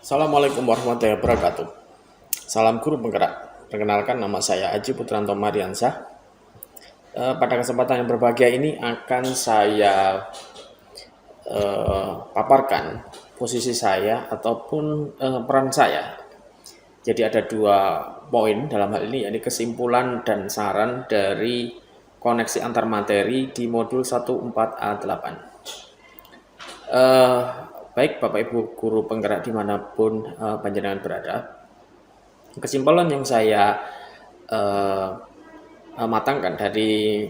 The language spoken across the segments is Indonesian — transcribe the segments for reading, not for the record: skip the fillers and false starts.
Assalamualaikum warahmatullahi wabarakatuh. Salam guru penggerak. Perkenalkan, nama saya Aji Putranto Mariansah. Pada kesempatan yang berbahagia ini akan saya paparkan posisi saya ataupun peran saya. Jadi ada dua poin dalam hal ini, yakni kesimpulan dan saran dari koneksi antar materi di modul 14A8. Baik Bapak Ibu guru penggerak dimanapun panjenengan berada, kesimpulan yang saya matangkan dari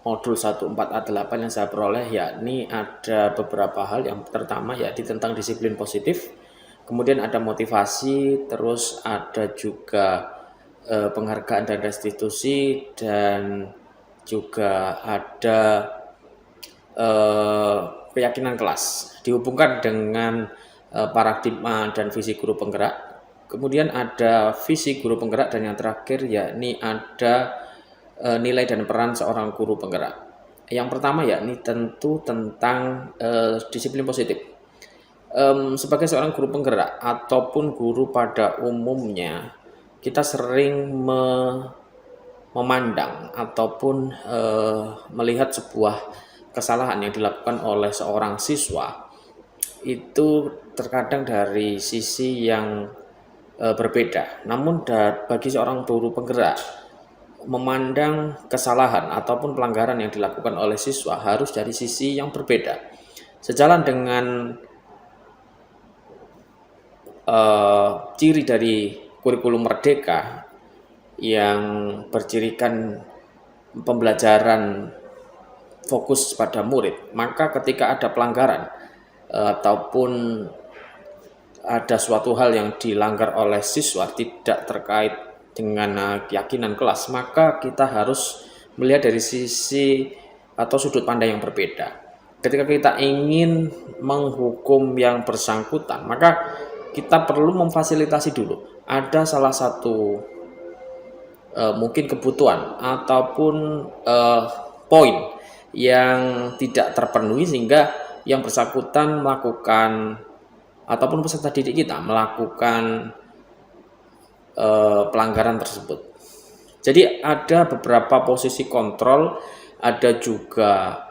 modul 14A8 yang saya peroleh yakni ada beberapa hal. Yang pertama yakni tentang disiplin positif, kemudian ada motivasi, terus ada juga penghargaan dan restitusi, dan juga ada keyakinan kelas dihubungkan dengan paradigma dan visi guru penggerak. Kemudian ada visi guru penggerak, dan yang terakhir yakni ada nilai dan peran seorang guru penggerak. Yang pertama yakni tentu tentang disiplin positif. Sebagai seorang guru penggerak ataupun guru pada umumnya, kita sering memandang ataupun melihat sebuah kesalahan yang dilakukan oleh seorang siswa itu terkadang dari sisi yang berbeda. Namun bagi seorang guru penggerak, memandang kesalahan ataupun pelanggaran yang dilakukan oleh siswa harus dari sisi yang berbeda. Sejalan dengan ciri dari kurikulum merdeka yang bercirikan pembelajaran fokus pada murid, maka ketika ada pelanggaran ataupun ada suatu hal yang dilanggar oleh siswa tidak terkait dengan keyakinan kelas, maka kita harus melihat dari sisi atau sudut pandang yang berbeda. Ketika kita ingin menghukum yang bersangkutan, maka kita perlu memfasilitasi dulu. Ada salah satu mungkin kebutuhan ataupun poin yang tidak terpenuhi sehingga yang bersangkutan melakukan ataupun peserta didik kita melakukan pelanggaran tersebut. Jadi ada beberapa posisi kontrol, ada juga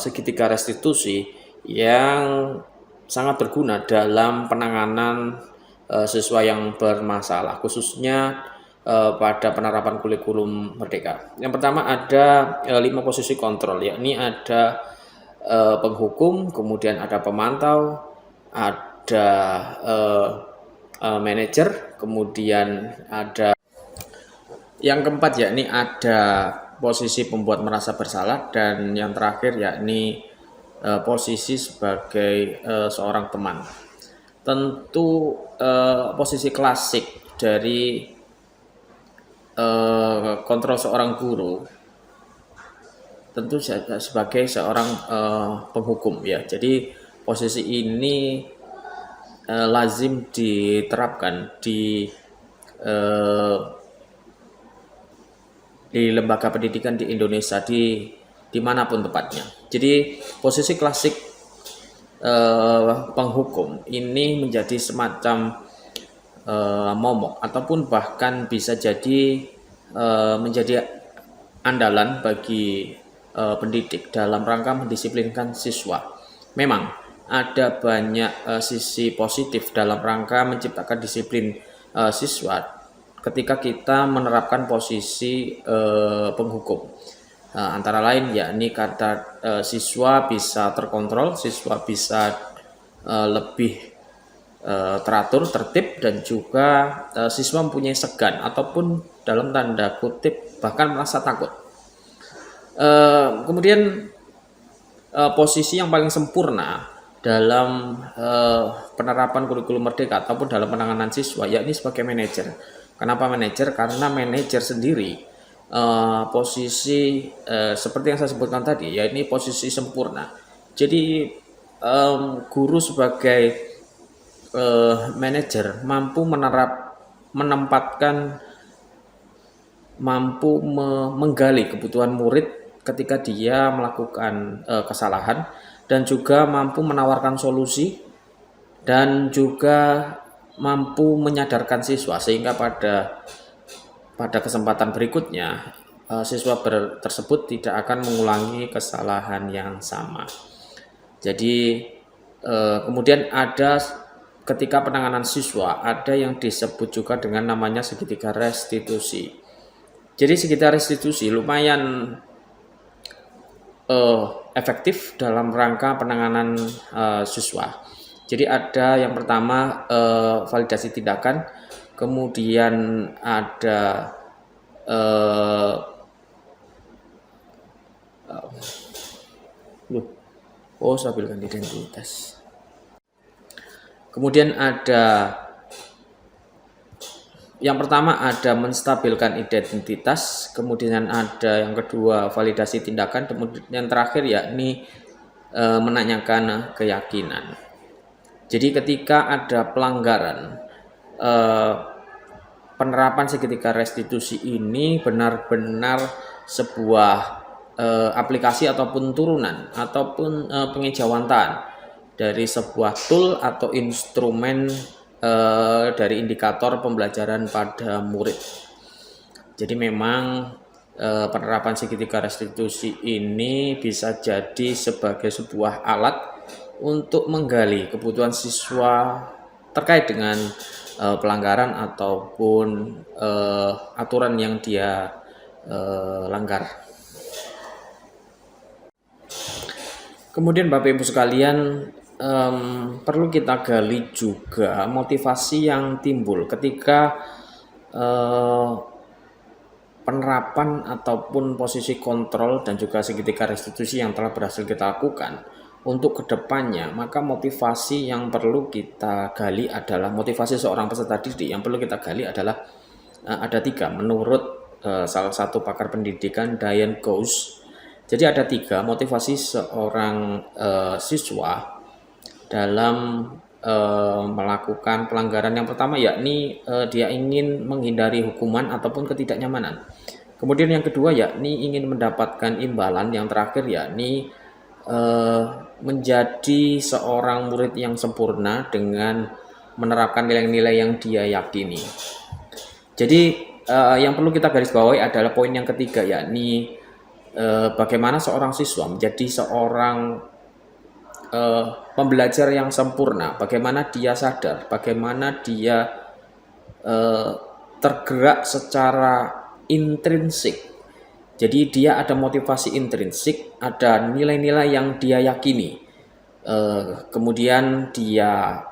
segitiga restitusi yang sangat berguna dalam penanganan siswa yang bermasalah, khususnya pada penerapan kurikulum merdeka. Yang pertama ada 5 posisi kontrol, yakni ada penghukum, kemudian ada pemantau, ada manajer, kemudian ada yang keempat yakni ada posisi pembuat merasa bersalah, dan yang terakhir yakni posisi sebagai seorang teman. Tentu posisi klasik dari kontrol seorang guru tentu sebagai seorang penghukum ya. Jadi posisi ini lazim diterapkan di lembaga pendidikan di Indonesia, dimanapun tempatnya. Jadi posisi klasik penghukum ini menjadi semacam momok ataupun bahkan bisa jadi menjadi andalan bagi pendidik dalam rangka mendisiplinkan siswa. Memang ada banyak sisi positif dalam rangka menciptakan disiplin siswa ketika kita menerapkan posisi penghukum. Antara lain yakni kata siswa bisa terkontrol, siswa bisa lebih teratur, tertib, dan juga siswa mempunyai segan ataupun dalam tanda kutip bahkan merasa takut. Kemudian posisi yang paling sempurna dalam penerapan kurikulum merdeka ataupun dalam penanganan siswa yakni sebagai manajer. Kenapa manajer? Karena manajer sendiri posisi seperti yang saya sebutkan tadi, ya ini posisi sempurna. Jadi guru sebagai manajer mampu menempatkan, mampu menggali kebutuhan murid ketika dia melakukan kesalahan, dan juga mampu menawarkan solusi dan juga mampu menyadarkan siswa sehingga pada kesempatan berikutnya siswa tersebut tidak akan mengulangi kesalahan yang sama. Jadi kemudian ada ketika penanganan siswa ada yang disebut juga dengan namanya segitiga restitusi. Jadi segitiga restitusi lumayan efektif dalam rangka penanganan siswa. Jadi ada yang pertama validasi tindakan, kemudian ada stabilkan identitas. Kemudian ada yang pertama ada menstabilkan identitas, kemudian ada yang kedua validasi tindakan, kemudian yang terakhir yakni menanyakan keyakinan. Jadi ketika ada pelanggaran, penerapan segitiga restitusi ini benar-benar sebuah aplikasi ataupun turunan ataupun pengejauhantahan dari sebuah tool atau instrumen dari indikator pembelajaran pada murid. Jadi memang penerapan segitiga restitusi ini bisa jadi sebagai sebuah alat untuk menggali kebutuhan siswa terkait dengan pelanggaran ataupun aturan yang dia langgar. Kemudian Bapak Ibu sekalian, perlu kita gali juga motivasi yang timbul ketika penerapan ataupun posisi kontrol dan juga segitiga restitusi yang telah berhasil kita lakukan untuk kedepannya. Maka motivasi yang perlu kita gali adalah motivasi seorang peserta didik yang perlu kita gali adalah ada 3 menurut salah satu pakar pendidikan Diane Gause. Jadi ada 3 motivasi seorang siswa dalam melakukan pelanggaran. Yang pertama yakni dia ingin menghindari hukuman ataupun ketidaknyamanan. Kemudian yang kedua yakni ingin mendapatkan imbalan. Yang terakhir yakni menjadi seorang murid yang sempurna dengan menerapkan nilai-nilai yang dia yakini. Jadi yang perlu kita garis bawahi adalah poin yang ketiga, yakni bagaimana seorang siswa menjadi seorang pembelajar yang sempurna, bagaimana dia sadar, bagaimana dia tergerak secara intrinsik. Jadi dia ada motivasi intrinsik, ada nilai-nilai yang dia yakini, kemudian dia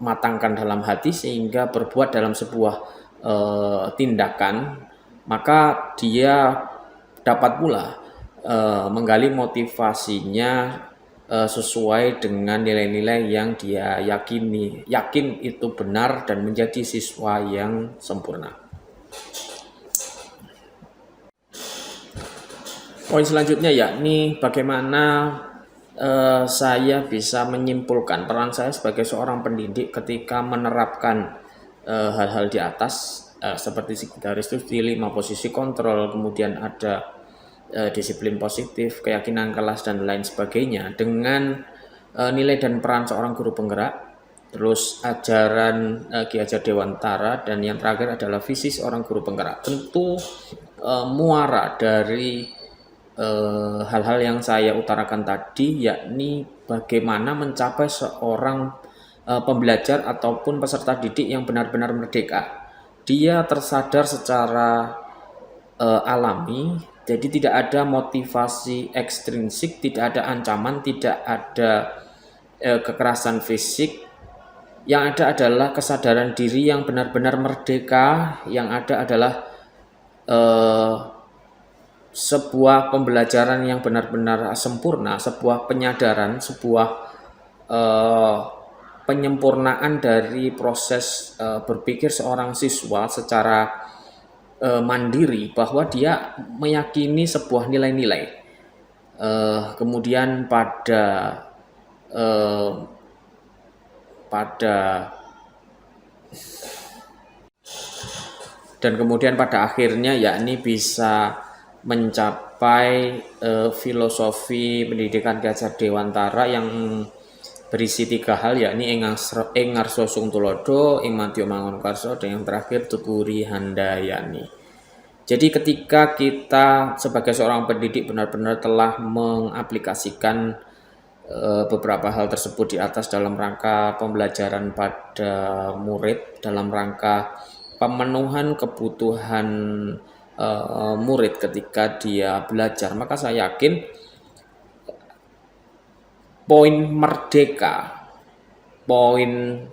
matangkan dalam hati sehingga berbuat dalam sebuah tindakan, maka dia dapat pula menggali motivasinya sesuai dengan nilai-nilai yang dia yakin itu benar dan menjadi siswa yang sempurna. Poin selanjutnya yakni bagaimana saya bisa menyimpulkan peran saya sebagai seorang pendidik ketika menerapkan hal-hal di atas seperti segitiga restitusi, 5 posisi kontrol, kemudian ada disiplin positif, keyakinan kelas dan lain sebagainya dengan nilai dan peran seorang guru penggerak, terus ajaran Ki Hajar Dewantara, dan yang terakhir adalah visi seorang guru penggerak. Tentu muara dari hal-hal yang saya utarakan tadi yakni bagaimana mencapai seorang pembelajar ataupun peserta didik yang benar-benar merdeka. Dia tersadar secara alami. Jadi tidak ada motivasi ekstrinsik, tidak ada ancaman, tidak ada kekerasan fisik. Yang ada adalah kesadaran diri yang benar-benar merdeka. Yang ada adalah sebuah pembelajaran yang benar-benar sempurna, sebuah penyadaran, sebuah penyempurnaan dari proses berpikir seorang siswa secara mandiri, bahwa dia meyakini sebuah nilai-nilai. Kemudian kemudian pada akhirnya yakni bisa mencapai filosofi pendidikan Ki Hajar Dewantara yang berisi 3 hal, yakni ing ngarsa sung tulodo, ing madya mangunkarsa, dan yang terakhir tuturi handayani. Jadi ketika kita sebagai seorang pendidik benar-benar telah mengaplikasikan beberapa hal tersebut di atas dalam rangka pembelajaran pada murid, dalam rangka pemenuhan kebutuhan murid ketika dia belajar, maka saya yakin poin merdeka, poin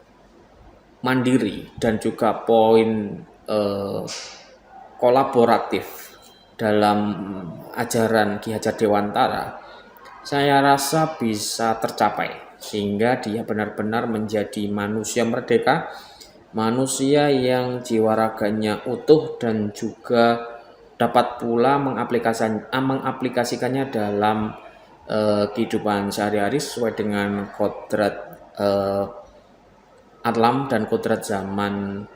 mandiri, dan juga poin kolaboratif dalam ajaran Ki Hajar Dewantara, saya rasa bisa tercapai sehingga dia benar-benar menjadi manusia merdeka, manusia yang jiwa raganya utuh dan juga dapat pula mengaplikasikannya dalam kehidupan sehari-hari sesuai dengan kodrat alam dan kodrat zaman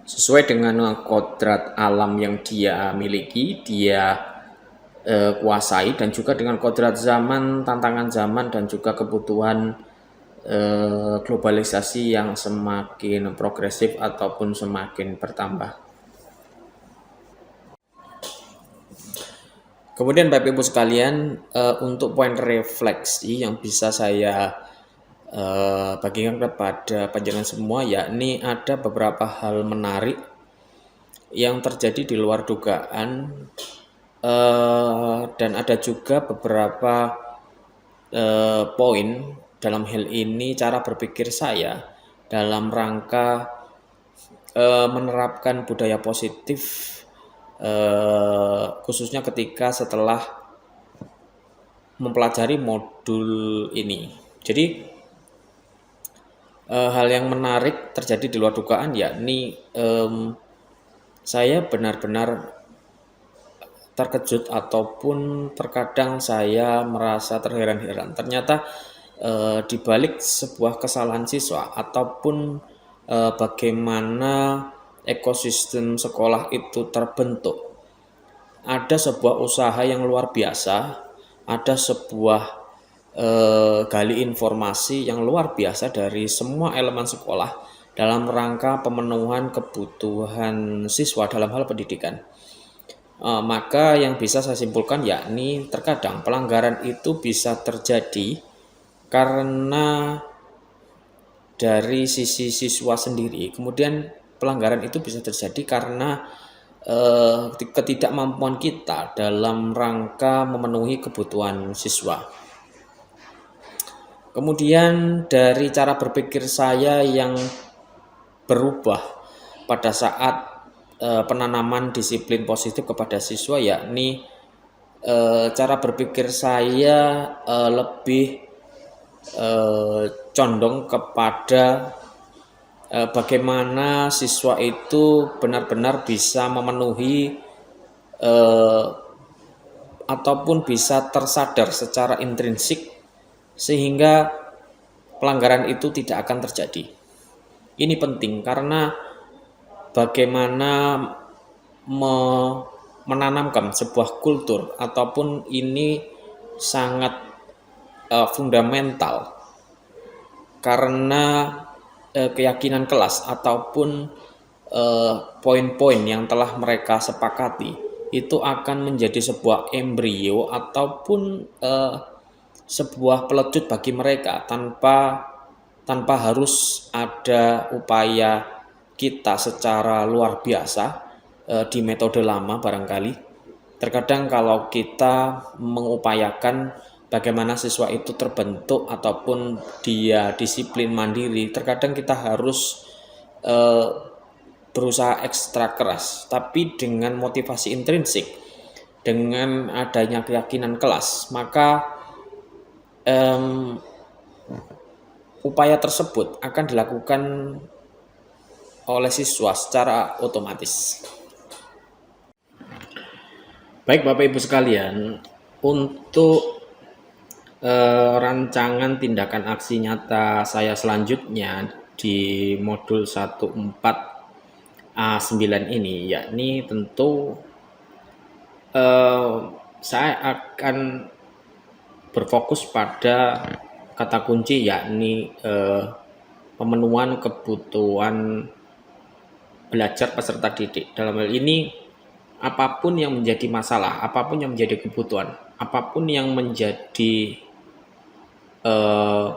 sesuai dengan kodrat alam yang dia miliki, dia kuasai, dan juga dengan kodrat zaman, tantangan zaman, dan juga kebutuhan globalisasi yang semakin progresif ataupun semakin bertambah. Kemudian Bapak Ibu sekalian, untuk poin refleksi yang bisa saya bagikan kepada panjenengan semua, yakni ada beberapa hal menarik yang terjadi di luar dugaan, dan ada juga beberapa poin dalam hal ini cara berpikir saya dalam rangka menerapkan budaya positif, khususnya ketika setelah mempelajari modul ini. Jadi hal yang menarik terjadi di luar dugaan, yakni saya benar-benar terkejut ataupun terkadang saya merasa terheran-heran. Ternyata di balik sebuah kesalahan siswa ataupun bagaimana ekosistem sekolah itu terbentuk, ada sebuah usaha yang luar biasa, ada sebuah gali informasi yang luar biasa dari semua elemen sekolah dalam rangka pemenuhan kebutuhan siswa dalam hal pendidikan. Maka yang bisa saya simpulkan yakni terkadang pelanggaran itu bisa terjadi karena dari sisi siswa sendiri, kemudian pelanggaran itu bisa terjadi karena ketidakmampuan kita dalam rangka memenuhi kebutuhan siswa. Kemudian dari cara berpikir saya yang berubah pada saat penanaman disiplin positif kepada siswa, yakni cara berpikir saya lebih condong kepada bagaimana siswa itu benar-benar bisa memenuhi ataupun bisa tersadar secara intrinsik sehingga pelanggaran itu tidak akan terjadi. Ini penting karena bagaimana menanamkan sebuah kultur ataupun ini sangat fundamental karena keyakinan kelas ataupun poin-poin yang telah mereka sepakati itu akan menjadi sebuah embrio ataupun sebuah pelecut bagi mereka tanpa harus ada upaya kita secara luar biasa di metode lama barangkali. Terkadang kalau kita mengupayakan bagaimana siswa itu terbentuk ataupun dia disiplin mandiri, terkadang kita harus berusaha ekstra keras, tapi dengan motivasi intrinsik, dengan adanya keyakinan kelas, maka upaya tersebut akan dilakukan oleh siswa secara otomatis. Baik Bapak Ibu sekalian, untuk rancangan tindakan aksi nyata saya selanjutnya di modul 14A9 ini, yakni tentu eh, saya akan berfokus pada kata kunci, yakni pemenuhan kebutuhan belajar peserta didik. Dalam hal ini, apapun yang menjadi masalah, apapun yang menjadi kebutuhan, apapun yang menjadi eh,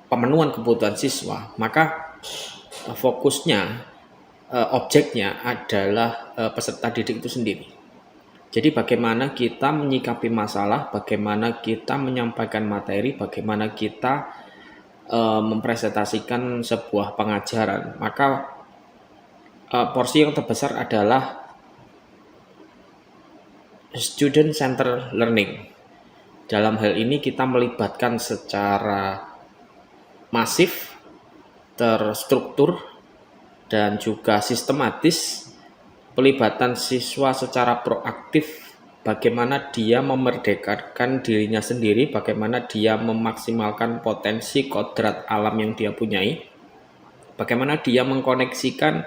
pemenuhan kebutuhan siswa, maka fokusnya, objeknya adalah peserta didik itu sendiri. Jadi bagaimana kita menyikapi masalah, bagaimana kita menyampaikan materi, bagaimana kita mempresentasikan sebuah pengajaran. Maka porsi yang terbesar adalah student center learning. Dalam hal ini kita melibatkan secara masif, terstruktur, dan juga sistematis pelibatan siswa secara proaktif, bagaimana dia memerdekakan dirinya sendiri, bagaimana dia memaksimalkan potensi kodrat alam yang dia punyai, bagaimana dia mengkoneksikan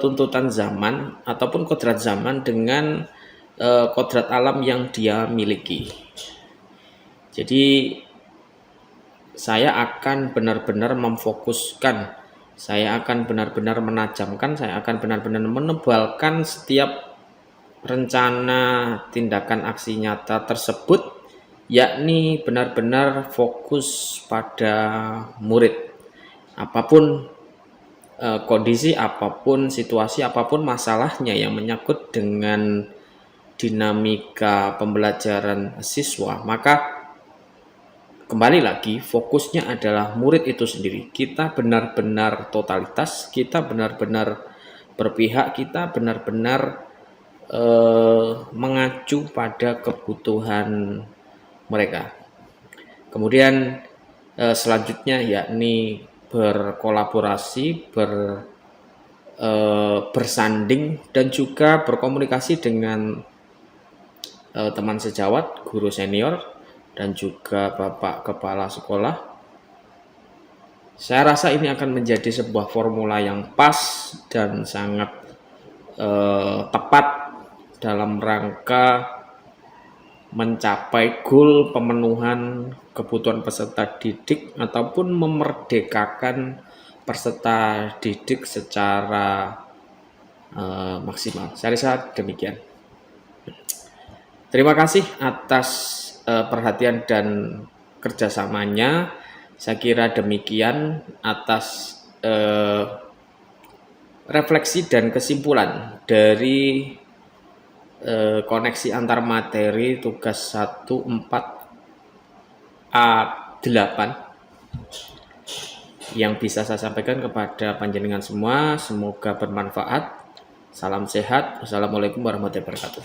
tuntutan zaman ataupun kodrat zaman dengan kodrat alam yang dia miliki. Jadi saya akan benar-benar memfokuskan, saya akan benar-benar menajamkan, saya akan benar-benar menebalkan setiap rencana tindakan aksi nyata tersebut, yakni benar-benar fokus pada murid. Apapun kondisi, apapun situasi, apapun masalahnya yang menyangkut dengan dinamika pembelajaran siswa, maka kembali lagi fokusnya adalah murid itu sendiri. Kita benar-benar totalitas, kita benar-benar berpihak, kita benar-benar mengacu pada kebutuhan mereka. Kemudian selanjutnya yakni berkolaborasi, bersanding, dan juga berkomunikasi dengan teman sejawat, guru senior, dan juga Bapak Kepala Sekolah. Saya rasa ini akan menjadi sebuah formula yang pas dan sangat tepat dalam rangka mencapai goal pemenuhan kebutuhan peserta didik ataupun memerdekakan peserta didik secara maksimal. Saya rasa demikian. Terima kasih atas perhatian dan kerjasamanya. Saya kira demikian atas refleksi dan kesimpulan dari koneksi antar materi tugas 14A8 yang bisa saya sampaikan kepada panjenengan semua. Semoga bermanfaat. Salam sehat. Wassalamualaikum warahmatullahi wabarakatuh.